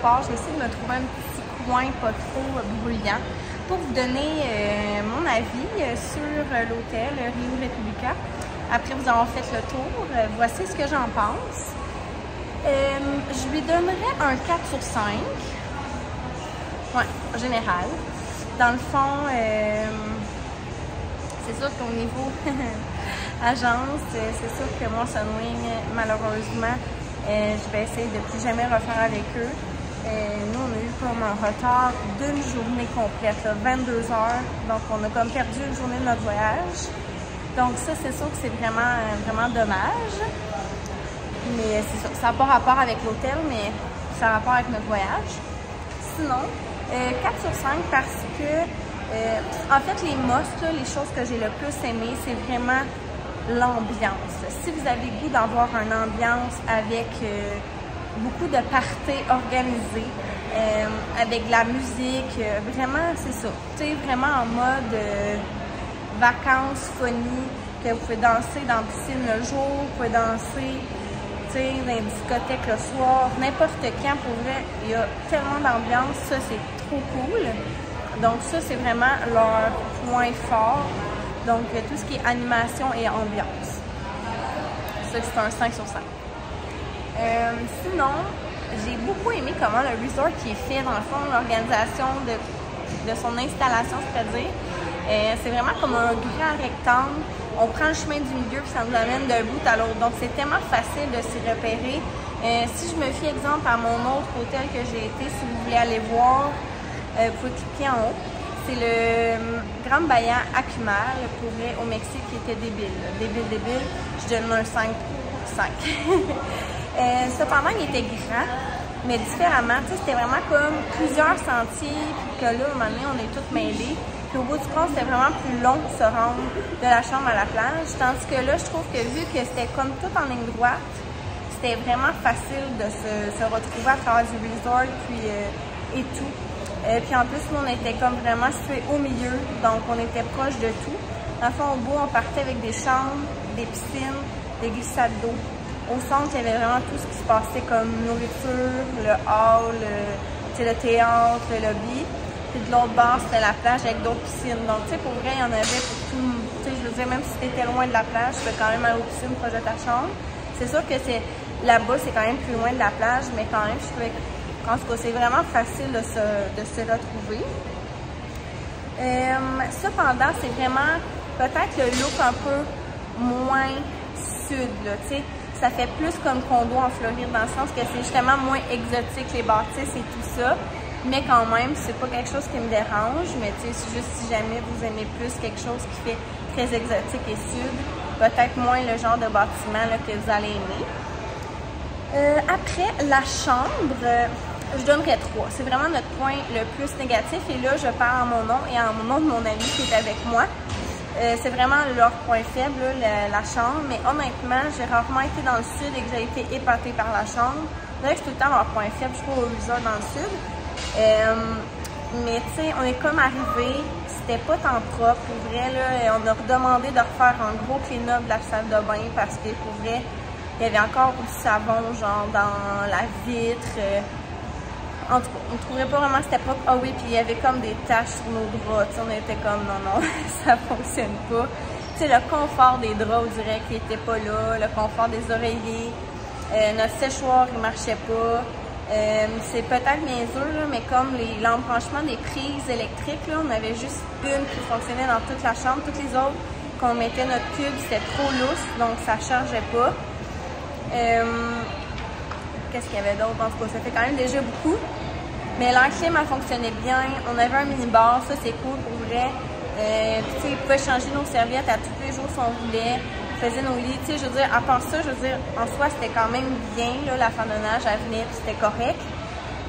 part. Je vais essayer de me trouver un petit coin pas trop bruyant pour vous donner mon avis sur l'hôtel Rio República. Après vous avoir fait le tour, voici ce que j'en pense. Je lui donnerais un 4 sur 5. Ouais, en général. Dans le fond, c'est sûr qu'au niveau agence, c'est sûr que moi, Sunwing, malheureusement, je vais essayer de plus jamais refaire avec eux. Nous, on a eu comme un retard d'une journée complète, là, 22 heures. Donc, on a comme perdu une journée de notre voyage. Donc, ça, c'est sûr que c'est vraiment, vraiment dommage. Mais c'est sûr, ça n'a pas rapport avec l'hôtel, mais ça a rapport avec notre voyage. Sinon, 4 sur 5 parce que, en fait, les musts, là, les choses que j'ai le plus aimé, c'est vraiment l'ambiance. Si vous avez le goût d'avoir une ambiance avec beaucoup de parties organisées, avec de la musique, vraiment, c'est ça. Tu sais, vraiment en mode vacances, funny, que vous pouvez danser dans la piscine le jour, vous pouvez danser, tu sais, dans les discothèques le soir, n'importe quand, pour vrai, il y a tellement d'ambiance, ça, c'est trop cool. Donc ça, c'est vraiment leur point fort. Donc, tout ce qui est animation et ambiance. Ça, c'est un 5 sur 5. Sinon, j'ai beaucoup aimé comment le resort qui est fait, dans le fond, l'organisation de son installation, c'est-à-dire, c'est vraiment comme un grand rectangle. On prend le chemin du milieu puis ça nous amène d'un bout à l'autre. Donc, c'est tellement facile de s'y repérer. Si je me fie, exemple, à mon autre hôtel que j'ai été, si vous voulez aller voir, vous pouvez cliquer en haut. C'est le Grand Bahia Akumal, pour vrai, au Mexique, qui était débile. Débile. Je donne un 5 sur 5. Cependant, il était grand, mais différemment. Tu sais, c'était vraiment comme plusieurs sentiers, puis que là, à un moment donné, on est tous mêlés. Puis au bout du compte, c'était vraiment plus long de se rendre de la chambre à la plage. Tandis que là, je trouve que vu que c'était comme tout en ligne droite, c'était vraiment facile de se retrouver à travers du resort, puis et tout. Puis en plus, nous, on était comme vraiment situés au milieu, donc on était proche de tout. Dans le fond, au bout, on partait avec des chambres, des piscines, des glissades d'eau. Au centre, il y avait vraiment tout ce qui se passait comme nourriture, le hall, le théâtre, le lobby. Puis de l'autre bord, c'était la plage avec d'autres piscines. Donc, tu sais, pour vrai, il y en avait pour tout. Tu sais, je veux dire, même si tu étais loin de la plage, tu peux quand même aller aux piscines proche de ta chambre. C'est sûr que là-bas, c'est quand même plus loin de la plage, mais quand même, je trouvais que, en tout cas, c'est vraiment facile de se retrouver. Cependant, c'est vraiment peut-être le look un peu moins sud, là, tu sais. Ça fait plus comme condo en Floride, dans le sens que c'est justement moins exotique, les bâtisses et tout ça. Mais quand même, c'est pas quelque chose qui me dérange. Mais tu sais, c'est juste si jamais vous aimez plus quelque chose qui fait très exotique et sud, peut-être moins le genre de bâtiment là, que vous allez aimer. Après, la chambre, je donnerais 3. C'est vraiment notre point le plus négatif. Et là, je parle en mon nom et en mon nom de mon ami qui est avec moi. C'est vraiment leur point faible, là, la chambre. Mais honnêtement, j'ai rarement été dans le sud et que j'ai été épatée par la chambre. C'est tout le temps leur point faible, je trouve, au resort dans le sud. Mais tu sais, on est comme arrivé, c'était pas tant propre. Pour vrai, là, on a redemandé de refaire un gros clean-up de la salle de bain parce que pour vrai, il y avait encore du savon, genre dans la vitre. En tout cas, on ne trouvait pas vraiment que c'était propre. Ah oui, puis il y avait comme des taches sur nos draps. T'sais, on était comme non, ça fonctionne pas. Tu sais, le confort des draps, on dirait qu'il était pas là. Le confort des oreillers. Notre séchoir, il marchait pas. C'est peut-être niaiseux, là, mais comme l'embranchement des prises électriques, là, on avait juste une qui fonctionnait dans toute la chambre. Toutes les autres, quand on mettait notre cube, c'était trop lousse, donc ça chargeait pas. Qu'est-ce qu'il y avait d'autre? En tout cas, ça fait quand même déjà beaucoup. Mais l'air clim, elle fonctionnait bien. On avait un mini-bar, ça c'est cool pour vrai. Puis tu sais, on pouvait changer nos serviettes à tous les jours si on voulait. On faisait nos lits, tu sais, je veux dire, à part ça, je veux dire, en soi, c'était quand même bien, là, la femme de nage, elle venait, puis c'était correct.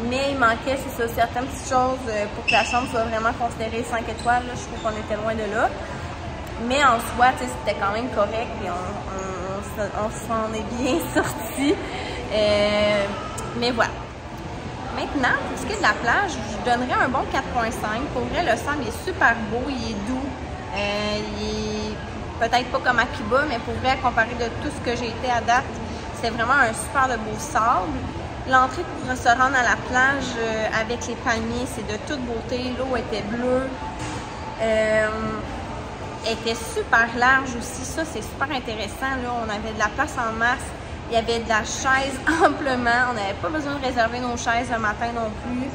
Mais il manquait, c'est ça, certaines petites choses pour que la chambre soit vraiment considérée 5 étoiles, là, je trouve qu'on était loin de là. Mais en soi, tu sais, c'était quand même correct, et on s'en est bien sortis. Mais voilà. Maintenant, pour ce qui est de la plage, je donnerais un bon 4.5. Pour vrai, le sable est super beau, il est doux. Il est peut-être pas comme à Cuba, mais pour vrai, comparé de tout ce que j'ai été à date, c'est vraiment un super de beau sable. L'entrée pour se rendre à la plage avec les palmiers, c'est de toute beauté. L'eau était bleue. Elle était super large aussi. Ça, c'est super intéressant. Là, on avait de la place en masse. Il y avait de la chaise amplement. On n'avait pas besoin de réserver nos chaises le matin non plus.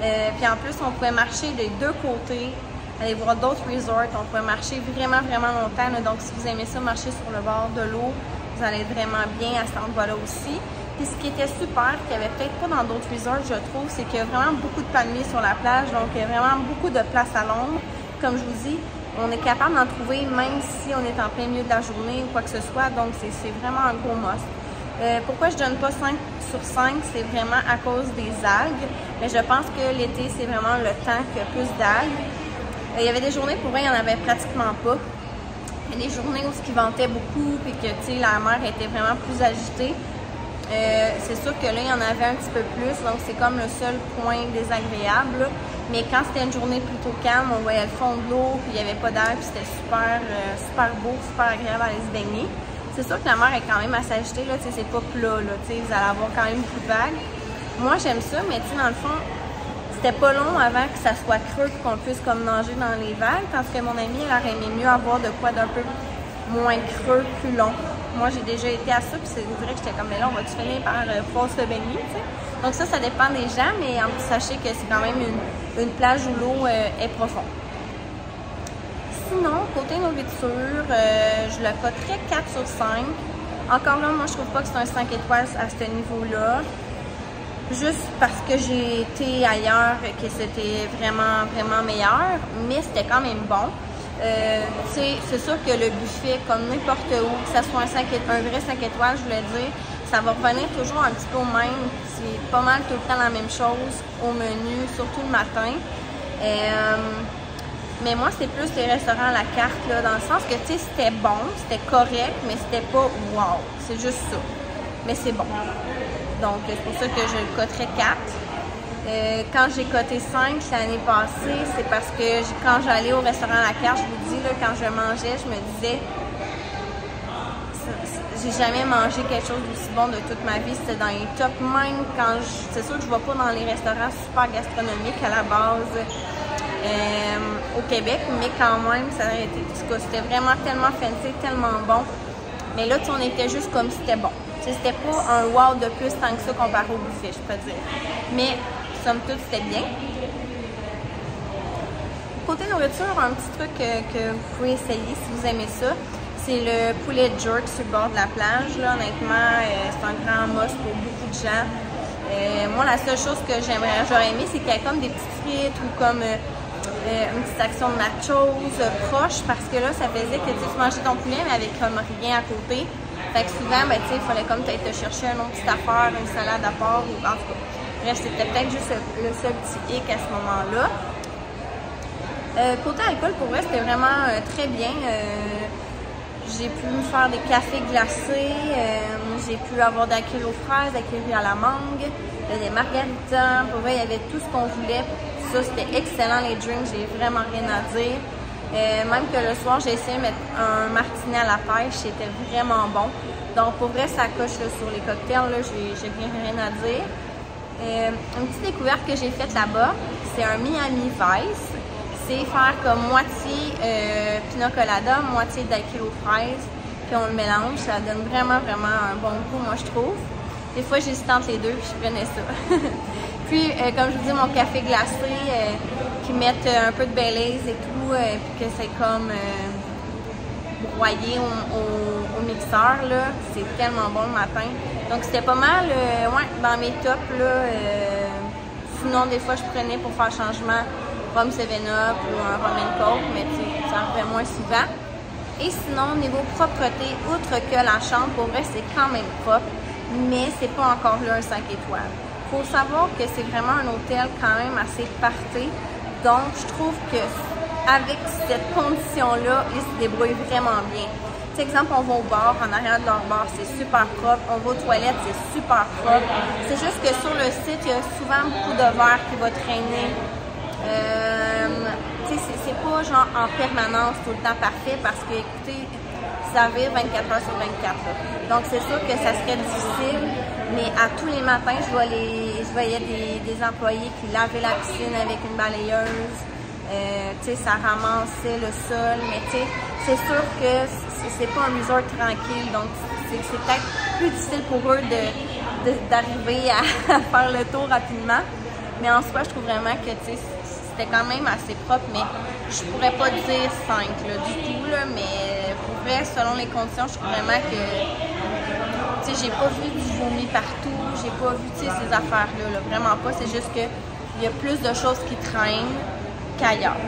Puis en plus, on pouvait marcher des deux côtés, aller voir d'autres resorts. On pouvait marcher vraiment, vraiment longtemps. Là. Donc, si vous aimez ça, marcher sur le bord de l'eau, vous allez être vraiment bien à cet endroit-là aussi. Puis ce qui était super, qu'il n'y avait peut-être pas dans d'autres resorts, je trouve, c'est qu'il y a vraiment beaucoup de palmiers sur la plage. Donc, il y a vraiment beaucoup de place à l'ombre. Comme je vous dis, on est capable d'en trouver même si on est en plein milieu de la journée ou quoi que ce soit. Donc, c'est vraiment un gros must. Pourquoi je donne pas 5 sur 5, c'est vraiment à cause des algues. Mais je pense que l'été, c'est vraiment le temps qu'il y a plus d'algues. Il y avait des journées, pour vrai, il n'y en avait pratiquement pas. Il y a des journées où ce qui ventait beaucoup et que, tu sais, la mer était vraiment plus agitée. C'est sûr que là, il y en avait un petit peu plus, donc c'est comme le seul point désagréable. Là. Mais quand c'était une journée plutôt calme, on voyait le fond de l'eau, puis il n'y avait pas d'air, puis c'était super, super beau, super agréable à aller se baigner. C'est sûr que la mer est quand même assez agitée, là, c'est pas plat, là, vous allez avoir quand même beaucoup de vagues. Moi, j'aime ça, mais dans le fond, c'était pas long avant que ça soit creux et qu'on puisse comme nager dans les vagues, tandis que mon amie, elle aurait aimé mieux avoir de quoi d'un peu moins creux, plus long. Moi, j'ai déjà été à ça, puis c'est vrai que j'étais comme, mais là, on va-tu finir par pouvoir se baigner, tu sais? Donc ça dépend des gens, mais en plus, sachez que c'est quand même une plage où l'eau est profonde. Sinon, côté nourriture, je le coterais 4 sur 5. Encore là, moi, je trouve pas que c'est un 5 étoiles à ce niveau-là. Juste parce que j'ai été ailleurs que c'était vraiment, vraiment meilleur, mais c'était quand même bon. C'est sûr que le buffet, comme n'importe où, que ça soit un vrai 5 étoiles, je voulais dire, ça va revenir toujours un petit peu au même. C'est pas mal tout le temps la même chose au menu, surtout le matin. Mais moi, c'est plus les restaurants à la carte, là, dans le sens que, tu sais, c'était bon, c'était correct, mais c'était pas wow. C'est juste ça. Mais c'est bon. Donc, c'est pour ça que je le coterais 4. Quand j'ai coté 5 l'année passée, c'est parce que quand j'allais au restaurant à la carte, je vous dis, là, quand je mangeais, je me disais, j'ai jamais mangé quelque chose d'aussi bon de toute ma vie. C'était dans les top, même quand c'est sûr que je ne vais pas dans les restaurants super gastronomiques à la base au Québec, mais quand même, ça a été, c'était vraiment tellement fancy, tellement bon. Mais là, on était juste comme c'était bon. C'était pas un wow de plus tant que ça comparé au buffet, je peux dire. Mais, somme toute, c'était bien. Côté nourriture, un petit truc que vous pouvez essayer si vous aimez ça, c'est le poulet jerk sur le bord de la plage. Là, honnêtement, c'est un grand must pour beaucoup de gens. Moi, la seule chose que j'aurais aimé, c'est qu'il y ait comme des petites frites ou comme une petite action de nachos proche, parce que là, ça faisait que tu mangeais ton poulet, mais avec comme rien à côté. Fait que souvent, ben, il fallait comme peut-être te chercher une autre petite affaire, une salade à part, ou en tout cas. Bref, c'était peut-être juste le seul petit hic à ce moment-là. Côté alcool, pour vrai, c'était vraiment très bien. J'ai pu me faire des cafés glacés, j'ai pu avoir des akil aux fraises, des akil à la mangue, des margaritas. Pour vrai, il y avait tout ce qu'on voulait. Ça, c'était excellent, les drinks, j'ai vraiment rien à dire. Même que le soir, j'ai essayé de mettre un martini à la pêche, c'était vraiment bon. Donc, pour vrai, ça coche là, sur les cocktails, là, j'ai rien à dire. Une petite découverte que j'ai faite là-bas, c'est un Miami Vice. C'est faire comme moitié pina colada, moitié d'akil aux fraises, puis on le mélange. Ça donne vraiment, vraiment un bon goût, moi, je trouve. Des fois, j'hésitais entre les deux, puis je prenais ça. Puis, comme je vous dis, mon café glacé, qui mettent un peu de Baileys et tout, puis que c'est comme broyé au mixeur, là. C'est tellement bon le matin. Donc, c'était pas mal, ouais, dans mes tops, là. Sinon, des fois, je prenais pour faire changement rhum 7-Up ou un rum and coke, mais ça en fait moins souvent. Et sinon, niveau propreté, outre que la chambre, pour vrai, c'est quand même propre, mais c'est pas encore là un 5 étoiles. Il faut savoir que c'est vraiment un hôtel quand même assez party. Donc, je trouve que avec cette condition-là, ils se débrouillent vraiment bien. Par exemple, on va au bar, en arrière de leur bar, c'est super propre. On va aux toilettes, c'est super propre. C'est juste que sur le site, il y a souvent beaucoup de verre qui va traîner. C'est pas genre en permanence tout le temps parfait parce que, écoutez, ça vire 24 heures sur 24. Là. Donc, c'est sûr que ça serait difficile, Mais à tous les matins, je voyais des employés qui lavaient la piscine avec une balayeuse. Tu sais, ça ramassait le sol. Mais tu sais, c'est sûr que c'est pas un resort tranquille. Donc, c'est peut-être plus difficile pour eux d'arriver à faire le tour rapidement. Mais en soi, je trouve vraiment que c'était quand même assez propre. Mais je pourrais pas dire 5 là, du tout. Là, mais pour vrai, selon les conditions, je trouve vraiment que j'ai pas vu du vomi partout. J'ai pas vu ces affaires-là. Là, vraiment pas. C'est juste qu'il y a plus de choses qui traînent qu'ailleurs.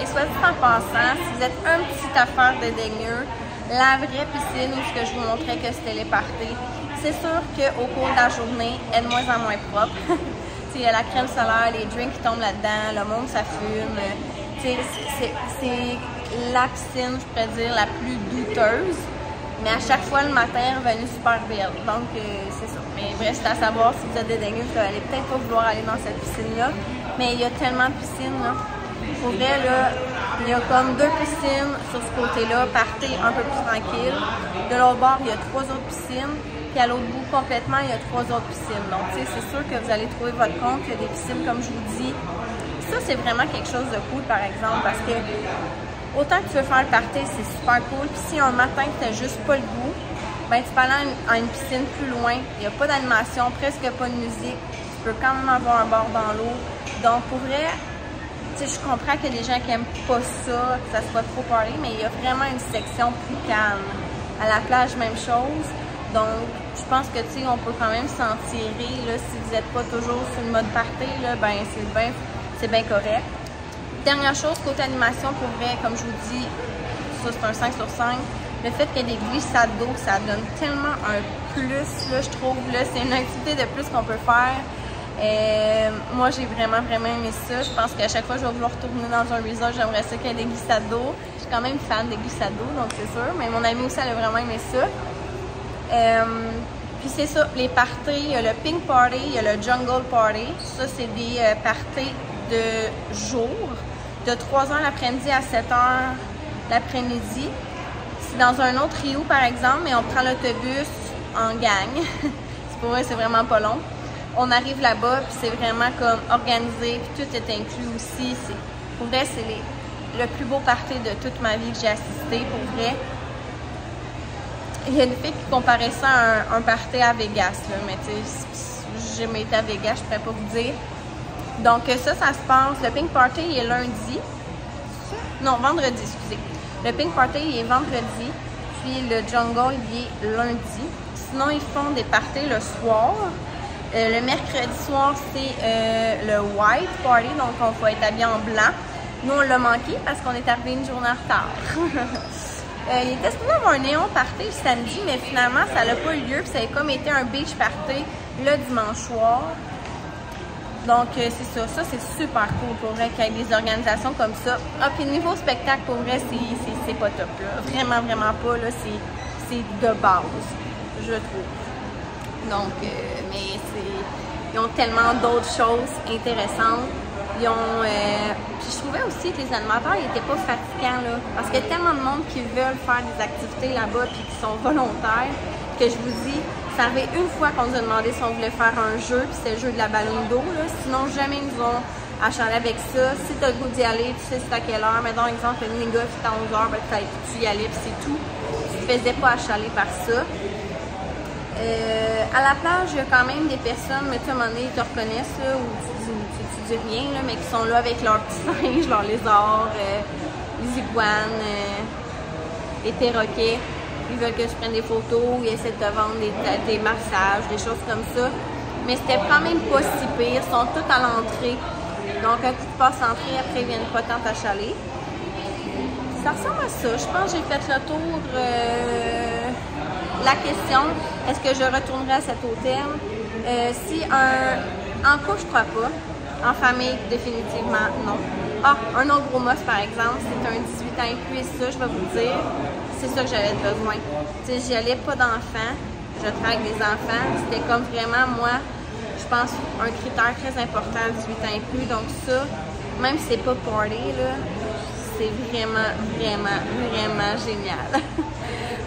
Et soit dit en passant, si vous êtes une petite affaire de dégueu, la vraie piscine où ce que je vous montrais que c'était les parties, c'est sûr qu'au cours de la journée, elle est de moins en moins propre. Il y a la crème solaire, les drinks qui tombent là-dedans, le monde ça fume. C'est la piscine, je pourrais dire, la plus douteuse. Mais à chaque fois, le matin, elle est revenue super belle. Donc, c'est ça. Mais bref, c'est à savoir si vous êtes des dégueux, vous allez peut-être pas vouloir aller dans cette piscine-là. Mais il y a tellement de piscines, là. Pour vrai, là, il y a comme 2 piscines sur ce côté-là, partez un peu plus tranquille. De l'autre bord, il y a 3 autres piscines. Puis à l'autre bout, complètement, il y a 3 autres piscines. Donc, tu sais, c'est sûr que vous allez trouver votre compte. Il y a des piscines, comme je vous dis. Ça, c'est vraiment quelque chose de cool, par exemple, parce que autant que tu veux faire le party, c'est super cool. Puis si un matin, tu n'as juste pas le goût, ben tu peux aller à une piscine plus loin. Il n'y a pas d'animation, presque pas de musique. Tu peux quand même avoir un bord dans l'eau. Donc, pour vrai, tu sais, je comprends qu'il y a des gens qui n'aiment pas ça, que ça soit trop party, mais il y a vraiment une section plus calme. À la plage, même chose. Donc, je pense que, tu sais, on peut quand même s'en tirer, là, si vous n'êtes pas toujours sur le mode party, là, ben c'est bien correct. Dernière chose, côté animation, pour vrai, comme je vous dis, ça c'est un 5 sur 5. Le fait qu'il y ait des glissades d'eau, ça donne tellement un plus, là, je trouve. Là, c'est une activité de plus qu'on peut faire. Moi, j'ai vraiment aimé ça. Je pense qu'à chaque fois que je vais vouloir retourner dans un resort, j'aimerais ça qu'il y ait des glissades d'eau. Je suis quand même fan des glissades d'eau, donc c'est sûr. Mais mon amie aussi, elle a vraiment aimé ça. Puis c'est ça, les parties, il y a le Pink Party, il y a le Jungle Party. Ça, c'est des parties de jour, de 3h l'après-midi à 7h l'après-midi. C'est dans un autre Rio, par exemple, mais on prend l'autobus en gang. C'est pour vrai, c'est vraiment pas long. On arrive là-bas, puis c'est vraiment comme organisé, puis tout est inclus aussi. Pour vrai, c'est le plus beau party de toute ma vie que j'ai assisté, pour vrai. Il y a une fille qui comparait ça à un party à Vegas, là, mais tu sais, j'ai jamais été à Vegas, je pourrais pas vous dire. Donc ça se passe, le Pink Party il est lundi, non, vendredi, excusez. Le Pink Party il est vendredi, puis le Jungle il est lundi. Sinon, ils font des parties le soir. Le mercredi soir, c'est le White Party, donc on faut être habillé en blanc. Nous, on l'a manqué parce qu'on est arrivé une journée en retard. Il était supposé avoir un néon party le samedi, mais finalement, ça n'a pas eu lieu. Puis ça a comme été un beach party le dimanche soir. Donc, c'est ça. Ça, c'est super cool pour vrai qu'il y ait des organisations comme ça. Ah, puis niveau spectacle, pour vrai, c'est pas top, là. Vraiment pas, là. C'est de base, je trouve. Donc, mais ils ont tellement d'autres choses intéressantes. Ils ont... puis je trouvais aussi que les animateurs n'étaient pas fatigants, là. Parce qu'il y a tellement de monde qui veulent faire des activités là-bas puis qui sont volontaires, que je vous dis, ça arrivait une fois qu'on nous a demandé si on voulait faire un jeu, puis c'est le jeu de la ballon d'eau, là. Sinon, jamais ils nous ont achalé avec ça. Si tu as le goût d'y aller, tu sais c'est à quelle heure. Mettons, exemple, le mini-golf est à 11h, ben, tu y allais, puis c'est tout. Tu ne te faisais pas achaler par ça. À la plage, il y a quand même des personnes, mais tu sais, à un moment donné, ils te reconnaissent, là, ou tu dis rien, là, mais qui sont là avec leurs petits singes, leurs lézards, les iguanes, les perroquets. Ils veulent que je prenne des photos, ils essaient de te vendre des massages, des choses comme ça. Mais c'était quand même pas si pire, ils sont tous à l'entrée. Donc, un coup de passe entrée, après, ils viennent pas tant t'achaler. Ça ressemble à ça. Je pense que j'ai fait le tour. La question, est-ce que je retournerai à cet hôtel? En couple, je crois pas. En famille, définitivement, non. Ah, un autre gros must, par exemple, c'est un 18 ans inclus, et ça, je vais vous dire, c'est ça que j'avais besoin. Tu sais, j'y allais pas d'enfants, je travaille avec des enfants, c'était comme vraiment, moi, je pense, un critère très important, 18 ans inclus, donc ça, même si c'est pas party, là, c'est vraiment génial.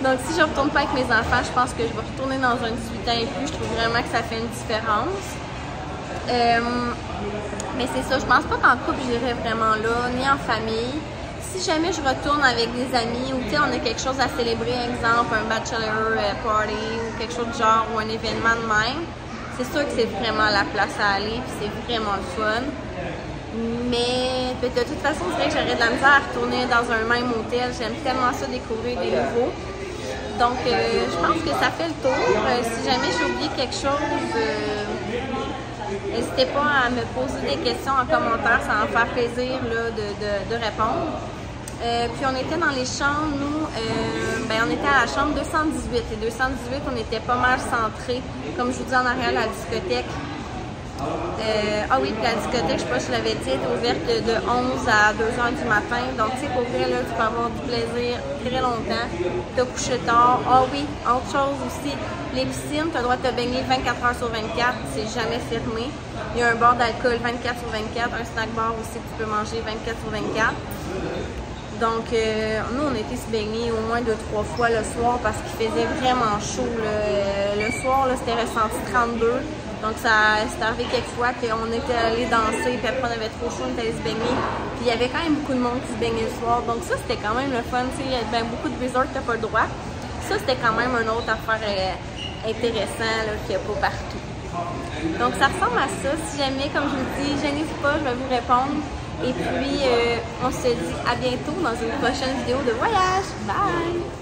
Donc, si je ne retourne pas avec mes enfants, je pense que je vais retourner dans un 18 ans et plus. Je trouve vraiment que ça fait une différence. Mais c'est ça, je pense pas qu'en couple, j'irai vraiment là, ni en famille. Si jamais je retourne avec des amis ou on a quelque chose à célébrer, exemple un bachelor party ou quelque chose de genre ou un événement de même, c'est sûr que c'est vraiment la place à aller puis c'est vraiment le fun. Mais de toute façon, c'est vrai que j'aurais de la misère à retourner dans un même hôtel. J'aime tellement ça découvrir des nouveaux. Donc, je pense que ça fait le tour. Si jamais j'ai oublié quelque chose, n'hésitez pas à me poser des questions en commentaire. Ça va me faire plaisir là, de répondre. Puis on était dans les chambres, nous, on était à la chambre 218. Et 218, on était pas mal centrés, comme je vous dis en arrière, la discothèque. Ah oui, puis la discothèque, je sais pas si je l'avais dit, est ouverte de 11 à 2 h du matin. Donc, tu sais, pour vrai, là, tu peux avoir du plaisir très longtemps. Te coucher tard. Ah oui, autre chose aussi, les piscines, tu as le droit de te baigner 24 h sur 24. C'est jamais fermé. Il y a un bar d'alcool 24 sur 24, un snack bar aussi que tu peux manger 24 sur 24. Donc, nous, on a été se baigner au moins 2-3 fois le soir parce qu'il faisait vraiment chaud. Le soir, c'était ressenti 32. Donc, ça s'est arrivé quelques fois qu'on était allé danser, puis après, on avait trop chaud, on était allé se baigner. Puis, il y avait quand même beaucoup de monde qui se baignait le soir. Donc, ça, c'était quand même le fun. Tu sais, il y a beaucoup de resorts que tu n'as pas le droit. Ça, c'était quand même une autre affaire intéressante qu'il n'y a pas partout. Donc, ça ressemble à ça. Si jamais, comme je vous dis, gênez-vous pas, je vais vous répondre. Et puis, on se dit à bientôt dans une prochaine vidéo de voyage. Bye!